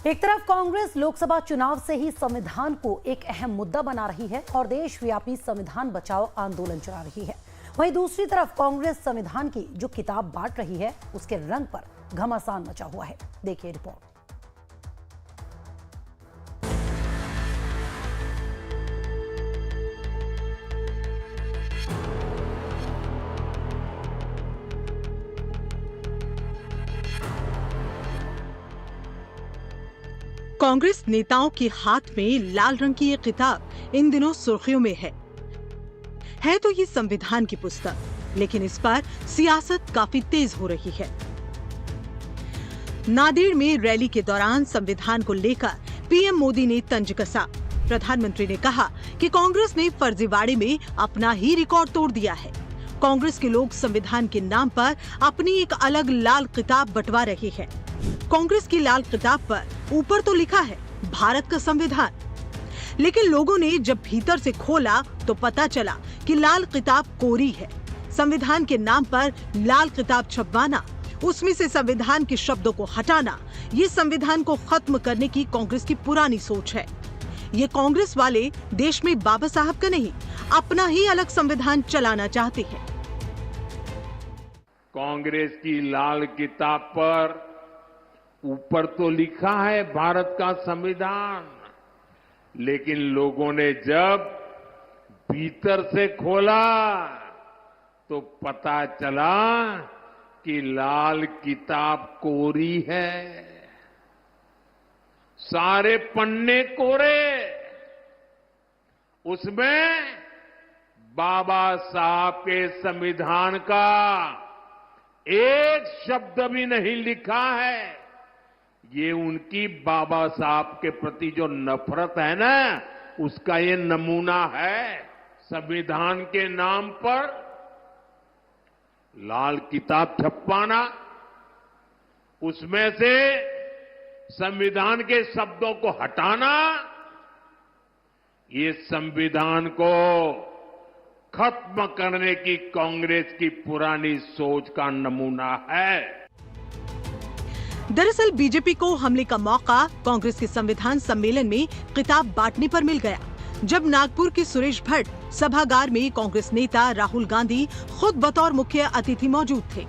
एक तरफ कांग्रेस लोकसभा चुनाव से ही संविधान को एक अहम मुद्दा बना रही है और देशव्यापी संविधान बचाओ आंदोलन चला रही है, वहीं दूसरी तरफ कांग्रेस संविधान की जो किताब बांट रही है उसके रंग पर घमासान मचा हुआ है। देखिए रिपोर्ट। कांग्रेस नेताओं के हाथ में लाल रंग की ये किताब इन दिनों सुर्खियों में है तो ये संविधान की पुस्तक, लेकिन इस पर सियासत काफी तेज हो रही है। नांदेड़ में रैली के दौरान संविधान को लेकर पीएम मोदी ने तंज कसा। प्रधानमंत्री ने कहा कि कांग्रेस ने फर्जीवाड़े में अपना ही रिकॉर्ड तोड़ दिया है। कांग्रेस के लोग संविधान के नाम पर अपनी एक अलग लाल किताब बंटवा रहे हैं। कांग्रेस की लाल किताब पर ऊपर तो लिखा है भारत का संविधान, लेकिन लोगों ने जब भीतर से खोला तो पता चला कि लाल किताब कोरी है। संविधान के नाम पर लाल किताब छपवाना, उसमें से संविधान के शब्दों को हटाना, ये संविधान को खत्म करने की कांग्रेस की पुरानी सोच है। ये कांग्रेस वाले देश में बाबा साहब का नहीं, अपना ही अलग संविधान चलाना चाहते हैं। कांग्रेस की लाल किताब पर ऊपर तो लिखा है भारत का संविधान, लेकिन लोगों ने जब भीतर से खोला तो पता चला कि लाल किताब कोरी है। सारे पन्ने कोरे, उसमें बाबा साहब के संविधान का एक शब्द भी नहीं लिखा है। ये उनकी बाबा साहब के प्रति जो नफरत है ना, उसका ये नमूना है। संविधान के नाम पर लाल किताब छपवाना, उसमें से संविधान के शब्दों को हटाना, ये संविधान को खत्म करने की कांग्रेस की पुरानी सोच का नमूना है। दरअसल बीजेपी को हमले का मौका कांग्रेस के संविधान सम्मेलन में किताब बांटने पर मिल गया, जब नागपुर के सुरेश भट्ट सभागार में कांग्रेस नेता राहुल गांधी खुद बतौर मुख्य अतिथि मौजूद थे।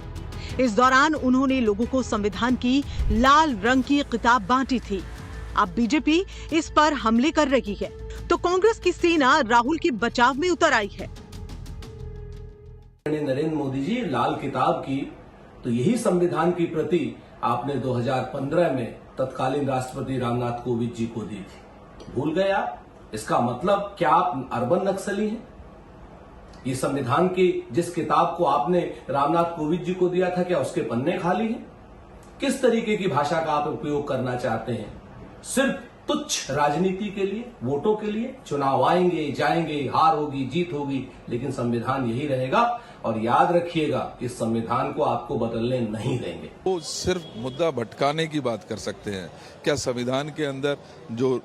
इस दौरान उन्होंने लोगों को संविधान की लाल रंग की किताब बांटी थी। अब बीजेपी इस पर हमले कर रही है तो कांग्रेस की सेना राहुल के बचाव में उतर आई है। नरेंद्र मोदी जी लाल किताब की तो यही संविधान की प्रति आपने 2015 में तत्कालीन राष्ट्रपति रामनाथ कोविंद जी को दी थी। भूल गए आप? इसका मतलब क्या आप अर्बन नक्सली हैं? ये संविधान की जिस किताब को आपने रामनाथ कोविंद जी को दिया था, क्या उसके पन्ने खाली हैं? किस तरीके की भाषा का आप उपयोग करना चाहते हैं? सिर्फ तुच्छ राजनीति के लिए, वोटों के लिए? चुनाव आएंगे जाएंगे, हार होगी जीत होगी, लेकिन संविधान यही रहेगा। और याद रखिएगा, इस संविधान को आपको बदलने नहीं देंगे। वो सिर्फ मुद्दा भटकाने की बात कर सकते हैं। क्या संविधान के अंदर जो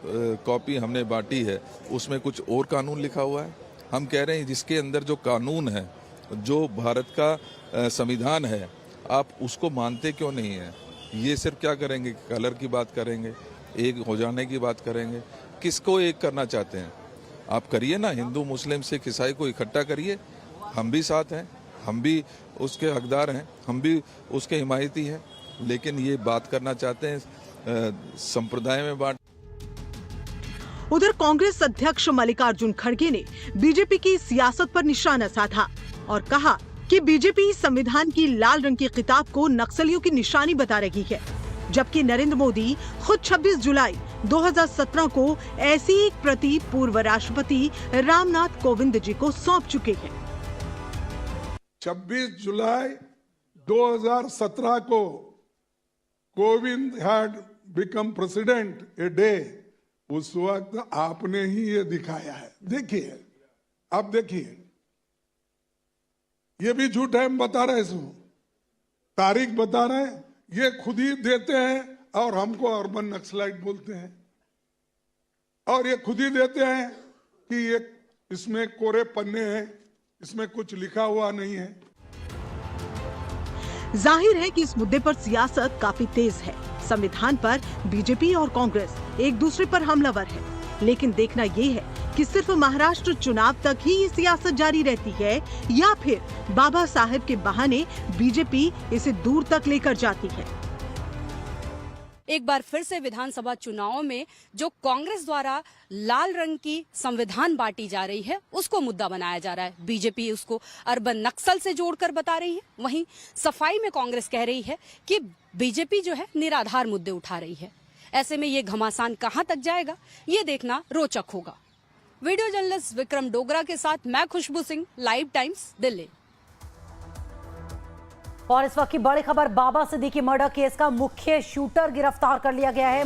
कॉपी हमने बांटी है उसमें कुछ और कानून लिखा हुआ है? हम कह रहे हैं जिसके अंदर जो कानून है, जो भारत का संविधान है, आप उसको मानते क्यों नहीं है? ये सिर्फ क्या करेंगे, कलर की बात करेंगे, एक हो जाने की बात करेंगे। किसको एक करना चाहते हैं? आप करिए ना, हिंदू मुस्लिम सिख ईसाई को इकट्ठा करिए। हम भी साथ हैं, हम भी उसके हकदार हैं, हम भी उसके हिमायती हैं, लेकिन ये बात करना चाहते हैं संप्रदाय में बांट। उधर कांग्रेस अध्यक्ष मल्लिकार्जुन खड़गे ने बीजेपी की सियासत पर निशाना साधा और कहा कि बीजेपी संविधान की लाल रंग की किताब को नक्सलियों की निशानी बता रही है, जबकि नरेंद्र मोदी खुद 26 जुलाई 2017 को ऐसी एक प्रति पूर्व राष्ट्रपति रामनाथ कोविंद जी को सौंप चुके हैं। 26 जुलाई 2017 को Kovind had become president a day, उस वक्त आपने ही ये दिखाया है। देखिए, आप देखिए, ये भी झूठ है, हम बता रहे हैं, तारीख बता रहे हैं, ये खुद ही देते हैं और हमको अर्बन नक्सलाइट बोलते हैं, और ये खुद ही देते हैं कि ये इसमें कोरे पन्ने हैं, इसमें कुछ लिखा हुआ नहीं है। जाहिर है कि इस मुद्दे पर सियासत काफी तेज है। संविधान पर बीजेपी और कांग्रेस एक दूसरे पर हमलावर है, लेकिन देखना ये है कि सिर्फ महाराष्ट्र चुनाव तक ही ये सियासत जारी रहती है या फिर बाबा साहेब के बहाने बीजेपी इसे दूर तक लेकर जाती है। एक बार फिर से विधानसभा चुनाव में जो कांग्रेस द्वारा लाल रंग की संविधान बांटी जा रही है उसको मुद्दा बनाया जा रहा है। बीजेपी उसको अर्बन नक्सल से जोड़कर बता रही है। वहीं सफाई में कांग्रेस कह रही है कि बीजेपी जो है निराधार मुद्दे उठा रही है। ऐसे में ये घमासान कहां तक जाएगा, ये देखना रोचक होगा। वीडियो जर्नलिस्ट विक्रम डोगरा के साथ मैं खुशबू सिंह, लाइव टाइम्स, दिल्ली। और इस वक्त की बड़ी खबर, बाबा सिद्दीकी मर्डर केस का मुख्य शूटर गिरफ्तार कर लिया गया है।